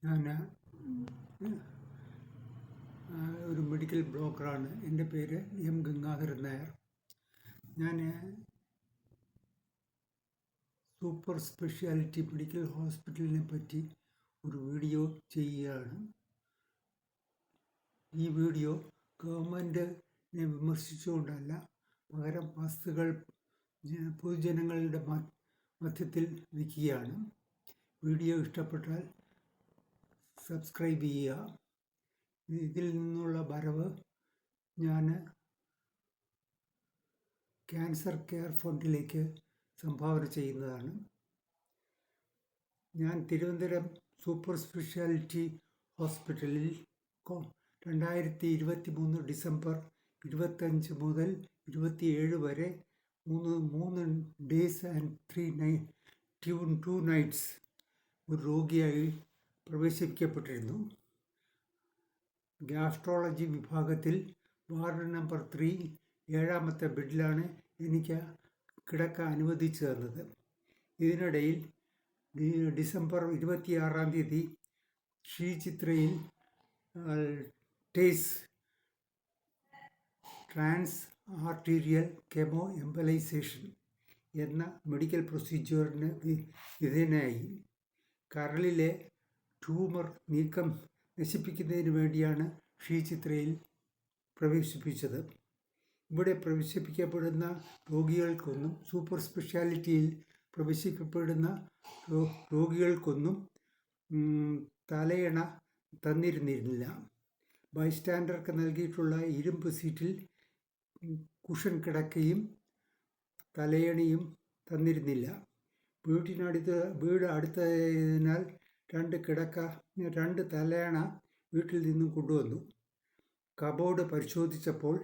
ഞാൻ ഒരു മെഡിക്കൽ ബ്ലോഗറാണ്. എൻ്റെ പേര് എം ഗംഗാധരൻ നായർ. ഞാൻ സൂപ്പർ സ്പെഷ്യാലിറ്റി മെഡിക്കൽ ഹോസ്പിറ്റലിനെ പറ്റി ഒരു വീഡിയോ ചെയ്യുകയാണ്. ഈ വീഡിയോ ഗവൺമെൻറ്റിനെ വിമർശിച്ചുകൊണ്ടല്ല, പകരം വസ്തുക്കൾ പൊതുജനങ്ങളുടെ മധ്യത്തിൽ വയ്ക്കുകയാണ്. വീഡിയോ ഇഷ്ടപ്പെട്ടാൽ സബ്സ്ക്രൈബ് ചെയ്യുക. ഇതിൽ നിന്നുള്ള വരവ് ഞാൻ ക്യാൻസർ കെയർ ഫണ്ടിലേക്ക് സംഭാവന ചെയ്യുന്നതാണ്. ഞാൻ തിരുവനന്തപുരം സൂപ്പർ സ്പെഷ്യാലിറ്റി ഹോസ്പിറ്റലിൽ 2023 ഡിസംബർ 25 മുതൽ 27 വരെ 3 ഡേയ്സ് ആൻഡ് 2 നൈറ്റ്സ് ഒരു രോഗിയായി പ്രവേശിപ്പിക്കപ്പെട്ടിരുന്നു. ഗ്യാസ്ട്രോളജി വിഭാഗത്തിൽ വാർഡ് നമ്പർ 3 7ാമത്തെ ബെഡിലാണ് എനിക്ക് കിടക്ക അനുവദിച്ചു തന്നത്. ഇതിനിടയിൽ ഡിസംബർ 26-ാം തീയതി ശ്രീചിത്രയിൽ ട്രാൻസ് ആർട്ടീരിയൽ കെമോ എംബലൈസേഷൻ എന്ന മെഡിക്കൽ പ്രൊസീജിയറിന് വിധേയനായി. കരളിലെ ട്യൂമർ നശിപ്പിക്കുന്നതിന് വേണ്ടിയാണ് ശ്രീചിത്രയിൽ പ്രവേശിപ്പിച്ചത്. ഇവിടെ പ്രവേശിപ്പിക്കപ്പെടുന്ന രോഗികൾക്കൊന്നും, സൂപ്പർ സ്പെഷ്യാലിറ്റിയിൽ പ്രവേശിക്കപ്പെടുന്ന രോഗികൾക്കൊന്നും തലയണ തന്നിരുന്നില്ല. ബൈസ്റ്റാൻഡർക്ക് നൽകിയിട്ടുള്ള ഇരുമ്പ് സീറ്റിൽ കുഷൻ കിടക്കയും തലയണയും തന്നിരുന്നില്ല. വീട് അടുത്തതിനാൽ 2 തലയണ വീട്ടിൽ നിന്നും കൊണ്ടുവന്നു. കബോർഡ് പരിശോധിച്ചപ്പോൾ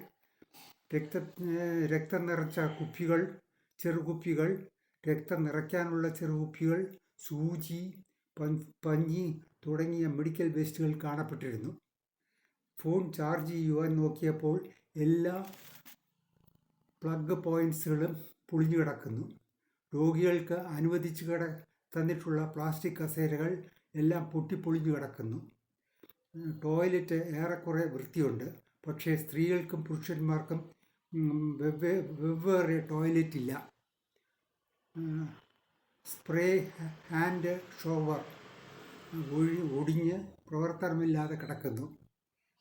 രക്തം നിറച്ച ചെറുകുപ്പികൾ, രക്തം നിറയ്ക്കാനുള്ള ചെറുകുപ്പികൾ, സൂചി, പഞ്ഞി തുടങ്ങിയ മെഡിക്കൽ വേസ്റ്റുകൾ കാണപ്പെട്ടിരുന്നു. ഫോൺ ചാർജ് ചെയ്യുവാൻ നോക്കിയപ്പോൾ എല്ലാ പ്ലഗ് പോയിൻറ്റ്സുകളും പൊളിഞ്ഞു കിടക്കുന്നു. രോഗികൾക്ക് അനുവദിച്ച് തന്നിട്ടുള്ള പ്ലാസ്റ്റിക് കസേരകൾ എല്ലാം പൊട്ടിപ്പൊളിഞ്ഞു കിടക്കുന്നു. ടോയ്ലറ്റ് ഏറെക്കുറെ വൃത്തിയുണ്ട്, പക്ഷേ സ്ത്രീകൾക്കും പുരുഷന്മാർക്കും വെവ്വേറെ ടോയ്ലറ്റ് ഇല്ല. സ്പ്രേ ഹാൻഡ് ഷവർ ഒടിഞ്ഞ് പ്രവർത്തനമില്ലാതെ കിടക്കുന്നു.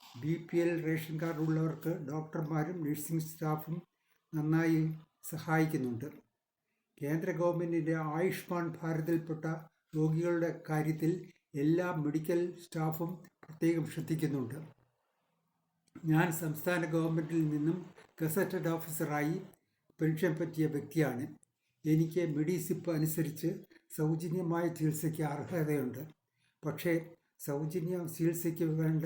BPL റേഷൻ കാർഡ് ഉള്ളവർക്ക് ഡോക്ടർമാരും നഴ്സിംഗ് സ്റ്റാഫും നന്നായി സഹായിക്കുന്നുണ്ട്. കേന്ദ്ര ഗവൺമെൻറ്റിൻ്റെ ആയുഷ്മാൻ ഭാരതിൽപ്പെട്ട രോഗികളുടെ കാര്യത്തിൽ എല്ലാ മെഡിക്കൽ സ്റ്റാഫും പ്രത്യേകം ശ്രദ്ധിക്കുന്നുണ്ട്. ഞാൻ സംസ്ഥാന ഗവൺമെൻറ്റിൽ നിന്നും ഗസറ്റഡ് ഓഫീസറായി പെൻഷൻ പറ്റിയ വ്യക്തിയാണ്. എനിക്ക് മെഡിസിപ്പ് അനുസരിച്ച് സൗജന്യമായ ചികിത്സയ്ക്ക് അർഹതയുണ്ട്. പക്ഷേ സൗജന്യ ചികിത്സയ്ക്ക് വേണ്ട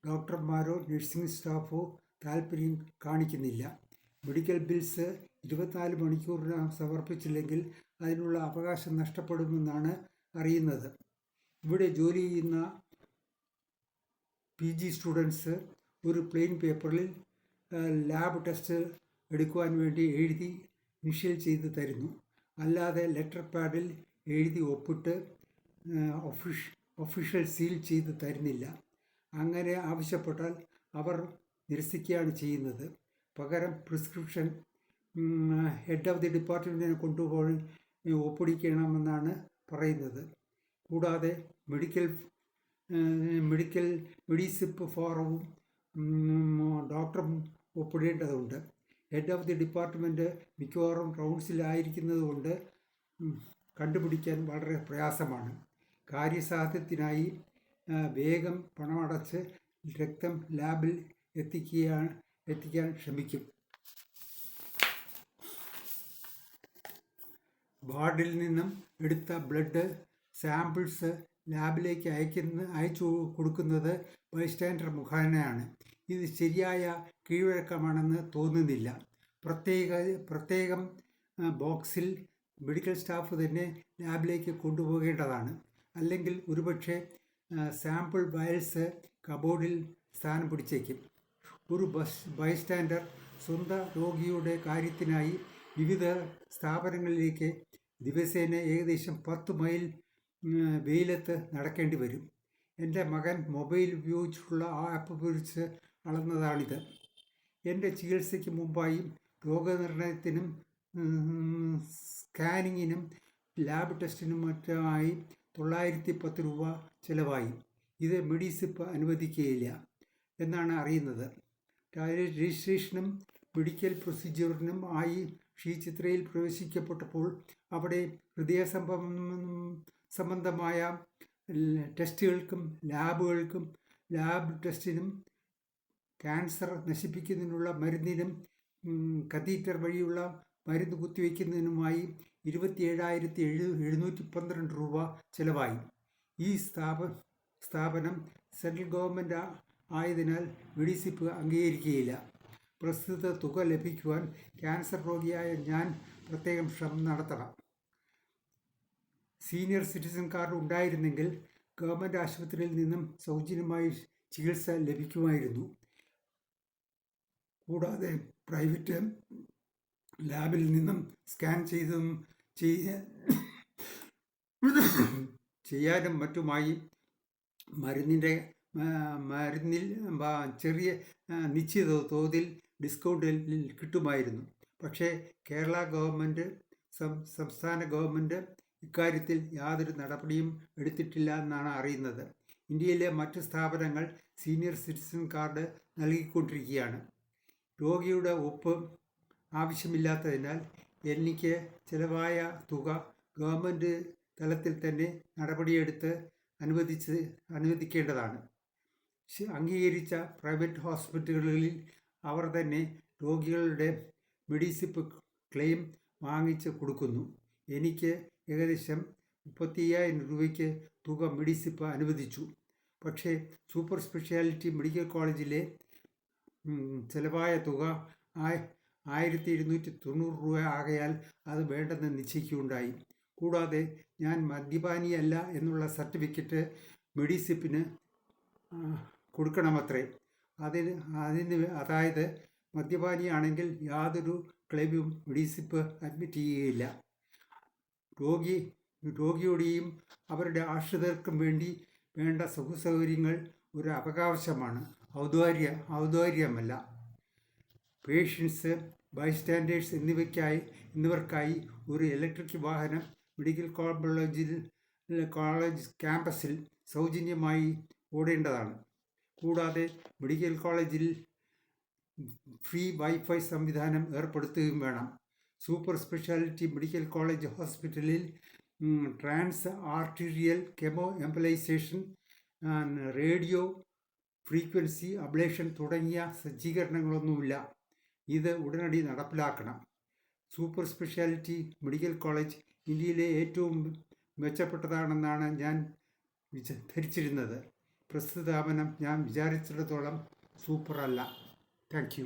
ഡോക്ടർമാരോ നഴ്സിംഗ് സ്റ്റാഫോ താല്പര്യം കാണിക്കുന്നില്ല. മെഡിക്കൽ ബിൽസ് 24 മണിക്കൂറിനകം സമർപ്പിച്ചില്ലെങ്കിൽ അതിനുള്ള അവകാശം നഷ്ടപ്പെടുമെന്നാണ് അറിയുന്നത്. ഇവിടെ ജോലി ചെയ്യുന്ന PG സ്റ്റുഡൻസ് ഒരു പ്ലെയിൻ പേപ്പറിൽ ലാബ് ടെസ്റ്റ് എടുക്കുവാൻ വേണ്ടി എഴുതി ഇനിഷ്യൽ ചെയ്ത് തരുന്നു. അല്ലാതെ ലെറ്റർ പാഡിൽ എഴുതി ഒപ്പിട്ട് ഒഫീഷ്യൽ സീൽ ചെയ്ത് തരുന്നില്ല. അങ്ങനെ ആവശ്യപ്പെട്ടാൽ അവർ നിരസിക്കുകയാണ് ചെയ്യുന്നത്. പകരം പ്രിസ്ക്രിപ്ഷൻ ഹെഡ് ഓഫ് ദി ഡിപ്പാർട്ട്മെൻറ്റിനെ കൊണ്ടുപോയി ഒപ്പിടിക്കണമെന്നാണ് പറയുന്നത്. കൂടാതെ മെഡിസിപ്പ് ഫോറവും ഡോക്ടറും ഒപ്പിടേണ്ടതുണ്ട്. ഹെഡ് ഓഫ് ദി ഡിപ്പാർട്ട്മെൻറ്റ് മിക്കവാറും റൗണ്ട്സിലായിരിക്കുന്നത് കൊണ്ട് കണ്ടുപിടിക്കാൻ വളരെ പ്രയാസമാണ്. കാര്യസാധ്യത്തിനായി വേഗം പണമടച്ച് രക്തം ലാബിൽ എത്തിക്കാൻ ശ്രമിക്കും. വാർഡിൽ നിന്നും എടുത്ത ബ്ലഡ് സാമ്പിൾസ് ലാബിലേക്ക് അയച്ചു കൊടുക്കുന്നത് ബൈസ്റ്റാൻഡർ മുഖേനയാണ്. ഇത് ശരിയായ കീഴ്വഴക്കമാണെന്ന് തോന്നുന്നില്ല. പ്രത്യേകം ബോക്സിൽ മെഡിക്കൽ സ്റ്റാഫ് തന്നെ ലാബിലേക്ക് കൊണ്ടുപോകേണ്ടതാണ്. അല്ലെങ്കിൽ ഒരുപക്ഷെ സാമ്പിൾ വയൽസ് കബോർഡിൽ സ്ഥാനം പിടിച്ചേക്കും. ഒരു ബൈസ്റ്റാൻഡർ സ്വന്തം രോഗിയുടെ കാര്യത്തിനായി വിവിധ സ്ഥാപനങ്ങളിലേക്ക് ദിവസേന ഏകദേശം 10 മൈൽ വെയിലത്ത് നടക്കേണ്ടി വരും. എൻ്റെ മകൻ മൊബൈൽ ഉപയോഗിച്ചിട്ടുള്ള ആ ആപ്പ് ഉപയോഗിച്ച് അളന്നതാണിത്. എൻ്റെ ചികിത്സയ്ക്ക് മുമ്പായി രോഗനിർണയത്തിനും സ്കാനിങ്ങിനും ലാബ് ടെസ്റ്റിനും മറ്റുമായി 910 രൂപ ചിലവായി. ഇത് മെഡിസിപ്പ് അനുവദിക്കുകയില്ല എന്നാണ് അറിയുന്നത്. രജിസ്ട്രേഷനും മെഡിക്കൽ പ്രൊസീജിയറിനും ആയി ശ്രീചിത്രയിൽ പ്രവേശിക്കപ്പെട്ടപ്പോൾ അവിടെ ഹൃദയ സംബന്ധമായ ടെസ്റ്റുകൾക്കും ലാബ് ടെസ്റ്റിനും ക്യാൻസർ നശിപ്പിക്കുന്നതിനുള്ള മരുന്നിനും കത്തീറ്റർ വഴിയുള്ള മരുന്ന് കുത്തിവയ്ക്കുന്നതിനുമായി 27,712 രൂപ ചിലവായി. ഈ സ്ഥാപനം സെൻട്രൽ ഗവൺമെൻറ് ആയതിനാൽ മെഡിസിപ്പ് അംഗീകരിക്കുകയില്ല. പ്രസ്തുത തുക ലഭിക്കുവാൻ ക്യാൻസർ രോഗിയായ ഞാൻ പ്രത്യേകം ശ്രമം നടത്തണം. സീനിയർ സിറ്റിസൺ കാർഡ് ഉണ്ടായിരുന്നെങ്കിൽ ഗവൺമെൻറ് ആശുപത്രിയിൽ നിന്നും സൗജന്യമായി ചികിത്സ ലഭിക്കുമായിരുന്നു. കൂടാതെ പ്രൈവറ്റ് ലാബിൽ നിന്നും സ്കാൻ ചെയ്യാനും മറ്റുമായി മരുന്നിൽ ചെറിയ നിശ്ചിത തോതിൽ ഡിസ്കൗണ്ടിൽ കിട്ടുമായിരുന്നു. പക്ഷേ കേരള ഗവൺമെൻറ് സംസ്ഥാന ഗവൺമെൻറ് ഇക്കാര്യത്തിൽ യാതൊരു നടപടിയും എടുത്തിട്ടില്ല എന്നാണ് അറിയുന്നത്. ഇന്ത്യയിലെ മറ്റ് സ്ഥാപനങ്ങൾ സീനിയർ സിറ്റിസൺ കാർഡ് നൽകിക്കൊണ്ടിരിക്കുകയാണ്. രോഗിയുടെ ഒപ്പ് ആവശ്യമില്ലാത്തതിനാൽ എനിക്ക് ചിലവായ തുക ഗവൺമെൻറ് തലത്തിൽ തന്നെ നടപടിയെടുത്ത് അനുവദിക്കേണ്ടതാണ്. അംഗീകരിച്ച പ്രൈവറ്റ് ഹോസ്പിറ്റലുകളിൽ അവർ തന്നെ രോഗികളുടെ മെഡിസിപ്പ് ക്ലെയിം വാങ്ങിച്ച് കൊടുക്കുന്നു. എനിക്ക് ഏകദേശം 35,000 രൂപയ്ക്ക് തുക മെഡിസിപ്പ് അനുവദിച്ചു. പക്ഷേ സൂപ്പർ സ്പെഷ്യാലിറ്റി മെഡിക്കൽ കോളേജിലെ ചിലവായ തുക 1,290 രൂപ ആകയാൽ അത് വേണ്ടെന്ന് നിശ്ചയിക്കുകയുണ്ടായി. കൂടാതെ ഞാൻ മദ്യപാനിയല്ല എന്നുള്ള സർട്ടിഫിക്കറ്റ് മെഡിസിപ്പിന് കൊടുക്കണമത്രേ. അതായത് മദ്യപാനിയാണെങ്കിൽ യാതൊരു ക്ലെയിമും മെഡിസിപ്പ് അഡ്മിറ്റ് ചെയ്യുകയില്ല. രോഗിയുടെയും അവരുടെ ആശ്രിതർക്കും വേണ്ട സുഖസൗകര്യങ്ങൾ ഒരു അവകാശമാണ്, ഔദാര്യമല്ല. പേഷ്യൻസ്, ബൈസ്റ്റാൻഡേഴ്സ് എന്നിവർക്കായി ഒരു ഇലക്ട്രിക് വാഹനം മെഡിക്കൽ കോളേജ് ക്യാമ്പസിൽ സൗജന്യമായി ഓടേണ്ടതാണ്. കൂടാതെ മെഡിക്കൽ കോളേജിൽ ഫ്രീ വൈഫൈ സംവിധാനം ഏർപ്പെടുത്തുകയും വേണം. സൂപ്പർ സ്പെഷ്യാലിറ്റി മെഡിക്കൽ കോളേജ് ഹോസ്പിറ്റലിൽ trans arterial chemo embolisation, radio frequency ablation തുടങ്ങിയ സജ്ജീകരണങ്ങളൊന്നുമില്ല. ഇത് ഉടനടി നടപ്പിലാക്കണം. സൂപ്പർ സ്പെഷ്യാലിറ്റി മെഡിക്കൽ കോളേജ് ഇന്ത്യയിലെ ഏറ്റവും മെച്ചപ്പെട്ടതാണെന്നാണ് ഞാൻ ധരിച്ചിരുന്നത്. പ്രസ്തുത സ്ഥാപനം ഞാൻ വിചാരിച്ചിടത്തോളം സൂപ്പറല്ല. Thank you.